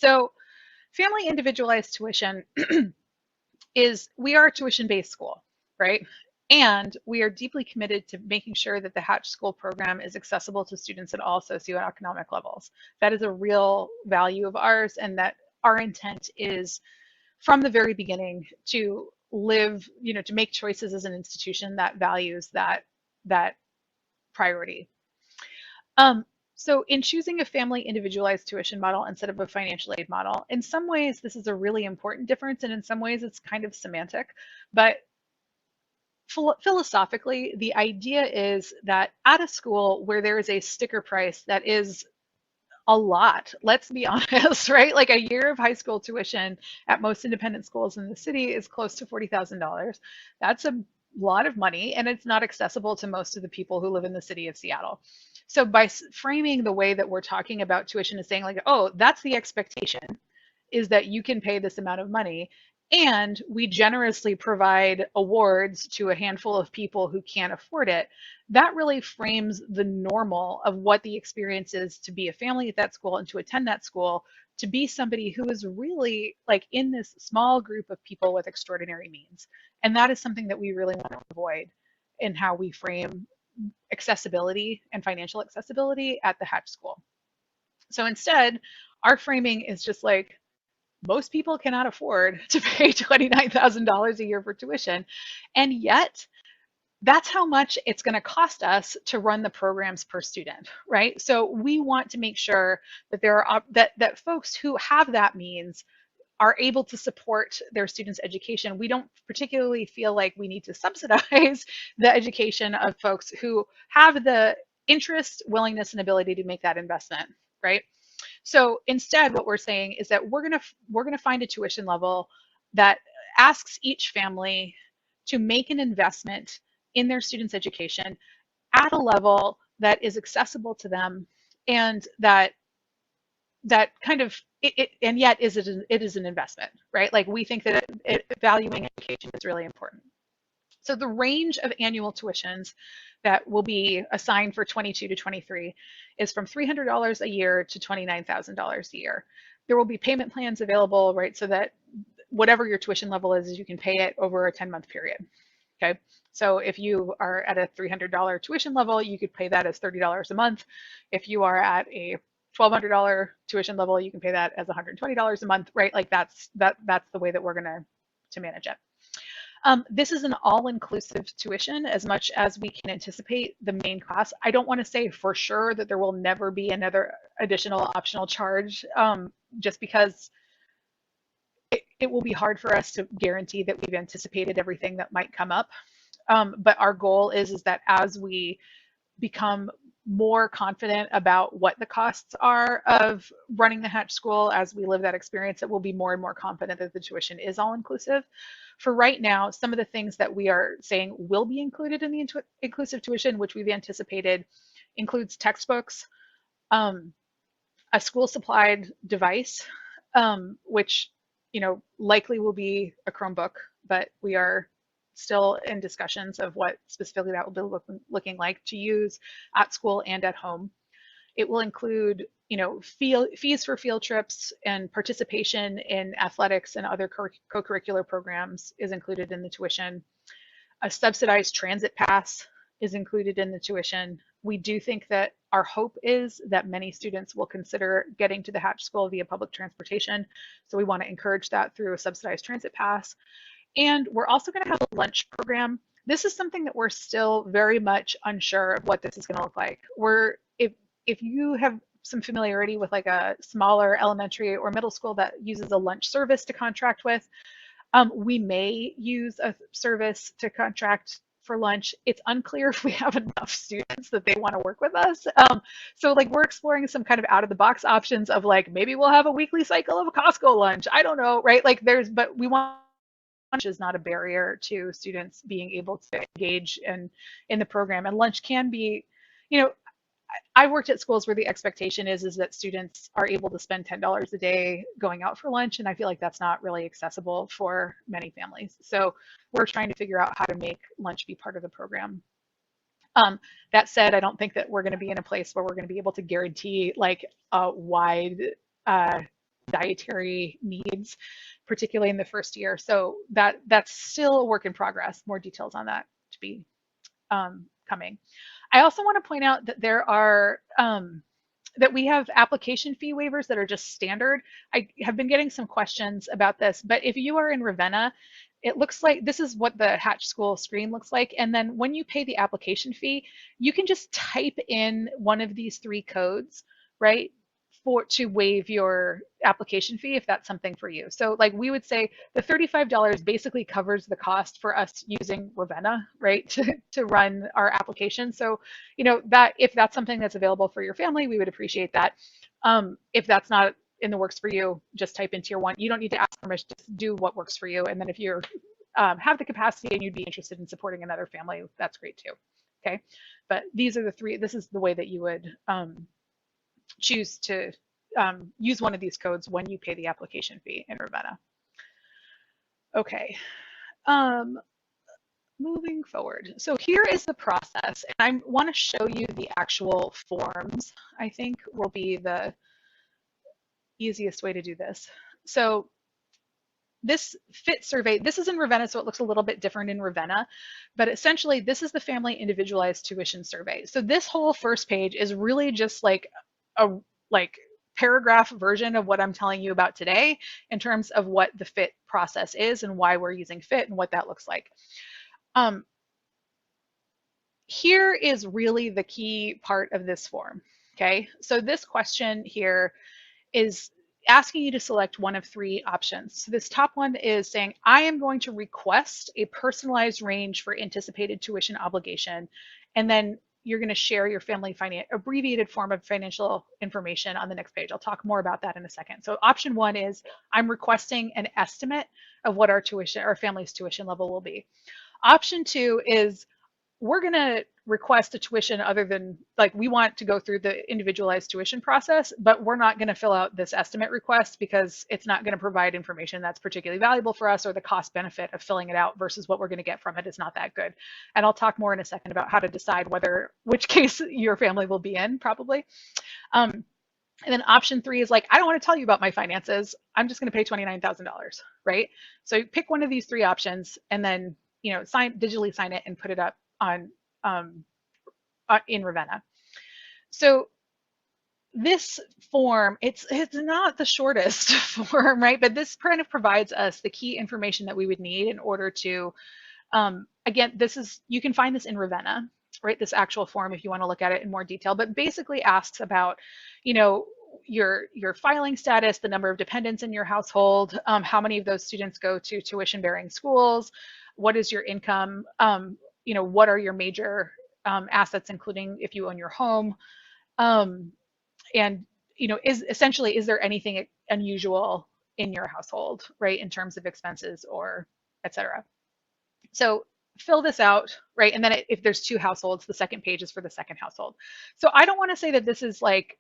So family individualized tuition is, we are a tuition-based school, right? And we are deeply committed to making sure that the Hatch School program is accessible to students at all socioeconomic levels. That is a real value of ours, and that our intent is from the very beginning to live, to make choices as an institution that values that priority. Um, so in choosing a family individualized tuition model instead of a financial aid model, in some ways this is a really important difference, and in some ways it's kind of semantic. But philosophically, the idea is that at a school where there is a sticker price that is a lot, let's be honest, right? Like a year of high school tuition at most independent schools in the city is close to $40,000. That's a lot of money, and it's not accessible to most of the people who live in the city of Seattle. So by framing the way that we're talking about tuition as saying like, oh, that's the expectation, is that you can pay this amount of money, and we generously provide awards to a handful of people who can't afford it, that really frames the normal of what the experience is to be a family at that school and to attend that school, to be somebody who is really like in this small group of people with extraordinary means. And that is something that we really want to avoid in how we frame accessibility and financial accessibility at the Hatch School. So instead, our framing is just like, most people cannot afford to pay $29,000 a year for tuition. And yet, that's how much it's going to cost us to run the programs per student, right? So we want to make sure that there are that folks who have that means are able to support their students' education. We don't particularly feel like we need to subsidize the education of folks who have the interest, willingness, and ability to make that investment, right? So instead, what we're saying is that we're gonna find a tuition level that asks each family to make an investment in their students' education at a level that is accessible to them, and that kind of and yet it is an investment, right? Like we think that valuing education is really important. So the range of annual tuitions that will be assigned for 22 to 23 is from $300 a year to $29,000 a year. There will be payment plans available, right? So that whatever your tuition level is, you can pay it over a 10-month period. Okay. So if you are at a $300 tuition level, you could pay that as $30 a month. If you are at a $1,200 tuition level, you can pay that as $120 a month, right? Like that's the way that we're going to manage it. This is an all-inclusive tuition as much as we can anticipate the main class. I don't want to say for sure that there will never be another additional optional charge, just because it will be hard for us to guarantee that we've anticipated everything that might come up. But our goal is that as we become more confident about what the costs are of running the Hatch School, as we live that experience, that we'll be more and more confident that the tuition is all inclusive. For right now, some of the things that we are saying will be included in the inclusive tuition, which we've anticipated, includes textbooks, a school supplied device, which likely will be a Chromebook, but we are still in discussions of what specifically that will be looking like to use at school and at home. It will include, fees for field trips, and participation in athletics and other co-curricular programs is included in the tuition. A subsidized transit pass is included in the tuition. We do think that our hope is that many students will consider getting to the Hatch School via public transportation. So we want to encourage that through a subsidized transit pass. And we're also going to have a lunch program. This is something that we're still very much unsure of what this is going to look like. If you have some familiarity with like a smaller elementary or middle school that uses a lunch service to contract with, we may use a service to contract for lunch. It's unclear if we have enough students that they want to work with us. So like we're exploring some kind of out of the box options of like, maybe we'll have a weekly cycle of a Costco lunch. I don't know, right? Like but we want lunch is not a barrier to students being able to engage in the program. And lunch can be, I worked at schools where the expectation is that students are able to spend $10 a day going out for lunch, and I feel like that's not really accessible for many families. So we're trying to figure out how to make lunch be part of the program. That said, I don't think that we're going to be in a place where we're going to be able to guarantee like a wide dietary needs, particularly in the first year. So that's still a work in progress. More details on that to be coming. I also want to point out that there are that we have application fee waivers that are just standard. I have been getting some questions about this, but if you are in Ravenna, it looks like this is what the Hatch School screen looks like. And then when you pay the application fee, you can just type in one of these three codes, right? For to waive your application fee if that's something for you. So like we would say the $35 basically covers the cost for us using Ravenna, right, to run our application. So, you know, that if that's something that's available for your family, we would appreciate that. If that's not in the works for you, just type in tier one. You don't need to ask permission, just do what works for you. And then if you're have the capacity and you'd be interested in supporting another family, that's great too. Okay. But these are the three, this is the way that you would choose to use one of these codes when you pay the application fee in Ravenna. Okay, moving forward. So here is the process, and I want to show you the actual forms. I think will be the easiest way to do this. So this fit survey, this is in Ravenna, so it looks a little bit different in Ravenna, but essentially this is the family individualized tuition survey. So this whole first page is really just like a paragraph version of what I'm telling you about today in terms of what the fit process is and why we're using fit and what that looks like. Here is really the key part of this form, okay? So this question here is asking you to select one of three options. So this top one is saying, I am going to request a personalized range for anticipated tuition obligation. And then you're going to share your family abbreviated form of financial information on the next page. I'll talk more about that in a second. So option one is I'm requesting an estimate of what our family's tuition level will be. Option two is we're going to request a tuition other than, like, we want to go through the individualized tuition process, but we're not going to fill out this estimate request because it's not going to provide information that's particularly valuable for us, or the cost benefit of filling it out versus what we're going to get from it is not that good. And I'll talk more in a second about how to decide which case your family will be in, probably. And then option three is like, I don't want to tell you about my finances. I'm just going to pay $29,000, right? So pick one of these three options and then, you know, digitally sign it and put it up on in Ravenna. So this form, it's not the shortest form, right? But this kind of provides us the key information that we would need in order to, again, you can find this in Ravenna, right? This actual form if you want to look at it in more detail, but basically asks about, you know, your filing status, the number of dependents in your household, how many of those students go to tuition-bearing schools, what is your income, you know, what are your major assets, including if you own your home, and, you know, is there anything unusual in your household, right, in terms of expenses or et cetera. So fill this out, right, and then if there's two households, the second page is for the second household. So I don't want to say that this is like,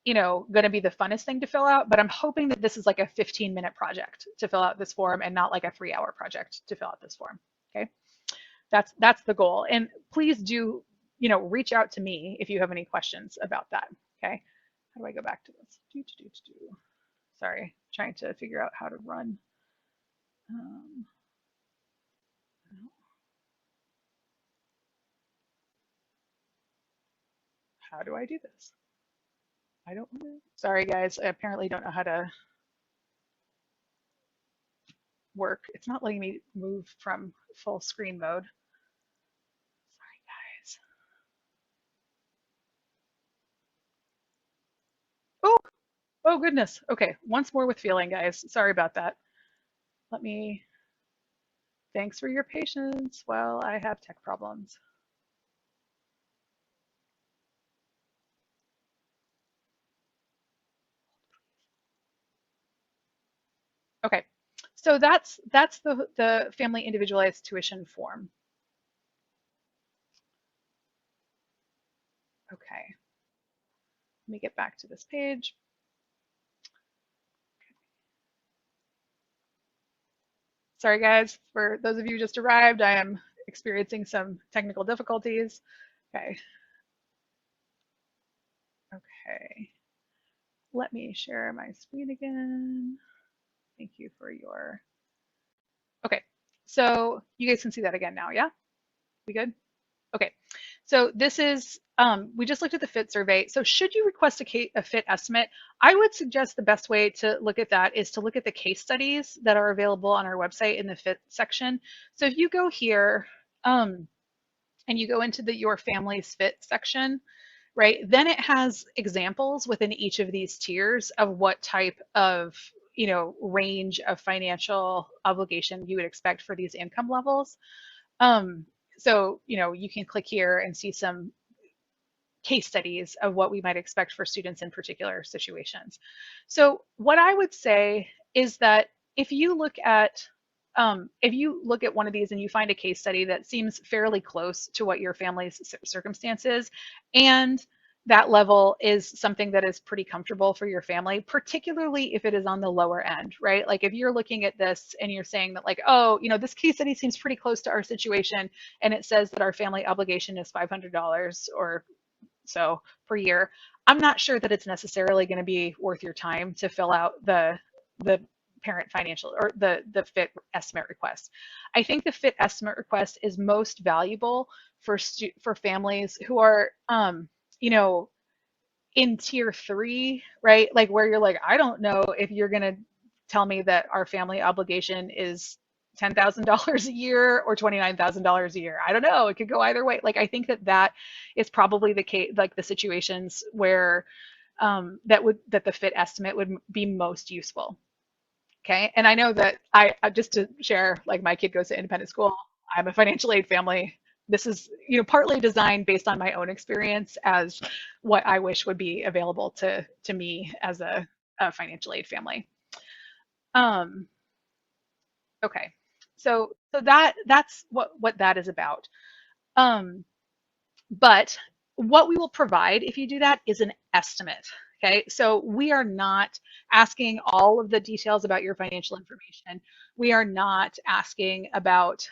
you know, going to be the funnest thing to fill out, but I'm hoping that this is like a 15-minute project to fill out this form and not like a 3-hour project to fill out this form. Okay, that's the goal. And please do, you know, reach out to me if you have any questions about that. Okay, how do I go back to this? Sorry, trying to figure out how to run. How do I do this? I don't know. Sorry, guys. I apparently don't know how to work. It's not letting me move from full screen mode. Sorry, guys. Oh, oh goodness. Okay, once more with feeling, guys. Sorry about that. Thanks for your patience while I have tech problems. Okay, so that's the family individualized tuition form. Okay, let me get back to this page. Sorry guys, for those of you who just arrived, I am experiencing some technical difficulties. Okay. Okay. let me share my screen again. Thank you for your, okay. So you guys can see that again now, yeah? We good? Okay. So this is, we just looked at the fit survey. So should you request a fit estimate, I would suggest the best way to look at that is to look at the case studies that are available on our website in the fit section. So if you go here, and you go into the Your Family's Fit section, right, then it has examples within each of these tiers of what type of, range of financial obligation you would expect for these income levels. Um, so, you can click here and see some case studies of what we might expect for students in particular situations. So what I would say is that if you look at one of these and you find a case study that seems fairly close to what your family's circumstances, and that level is something that is pretty comfortable for your family, particularly if it is on the lower end, right? Like if you're looking at this and you're saying that like, oh, this case study seems pretty close to our situation, and it says that our family obligation is $500 or so per year, I'm not sure that it's necessarily going to be worth your time to fill out the parent financial or the fit estimate request. I think the fit estimate request is most valuable for families who are you know in tier 3, right? Like where you're like, I don't know if you're going to tell me that our family obligation is $10,000 a year or $29,000 a year. I don't know. It could go either way. Like I think that is probably the case, like the situations where that the fit estimate would be most useful. Okay. And I know that just to share, like my kid goes to independent school. I'm a financial aid family. This is, partly designed based on my own experience as what I wish would be available to me as a financial aid family. Um, okay. So that's what that is about. Um, but what we will provide if you do that is an estimate. Okay, so we are not asking all of the details about your financial information. We are not asking about,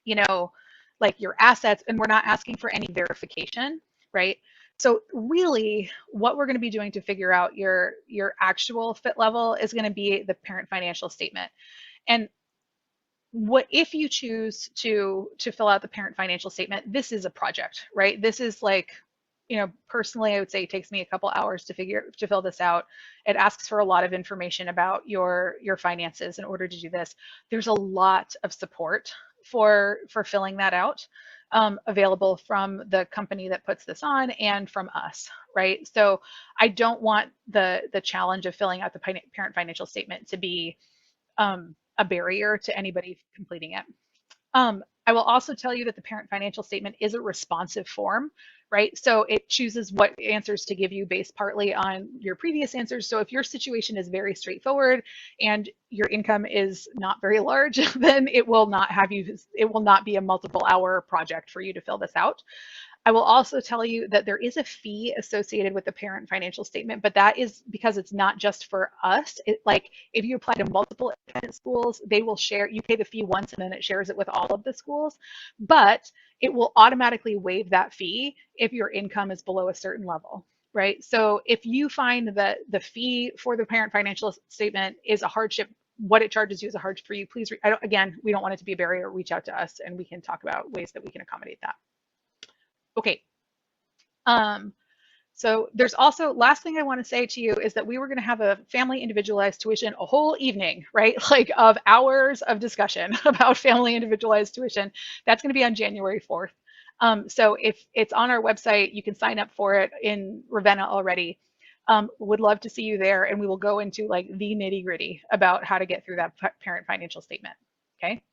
you know, like your assets, and we're not asking for any verification, right? So really, what we're going to be doing to figure out your actual fit level is going to be the parent financial statement. And what if you choose to fill out the parent financial statement, this is a project, right? This is like, personally I would say it takes me a couple hours to fill this out. It asks for a lot of information about your finances in order to do this. There's a lot of support for filling that out, available from the company that puts this on and from us, right? So I don't want the challenge of filling out the parent financial statement to be a barrier to anybody completing it. I will also tell you that the parent financial statement is a responsive form, right? So it chooses what answers to give you based partly on your previous answers. So if your situation is very straightforward and your income is not very large, then it will not be a multiple hour project for you to fill this out. I will also tell you that there is a fee associated with the parent financial statement, but that is because it's not just for us. Like if you apply to multiple independent schools, they will share, you pay the fee once and then it shares it with all of the schools, but it will automatically waive that fee if your income is below a certain level, right? So if you find that the fee for the parent financial statement is a hardship, what it charges you is a hardship for you, please, again, we don't want it to be a barrier, reach out to us and we can talk about ways that we can accommodate that. Okay. Um, so there's also, last thing I want to say to you is that we were going to have a family individualized tuition, a whole evening, right? Like of hours of discussion about family individualized tuition. That's going to be on January 4th. So if it's on our website, you can sign up for it in Ravenna already. Would love to see you there, and we will go into like the nitty gritty about how to get through that parent financial statement. Okay.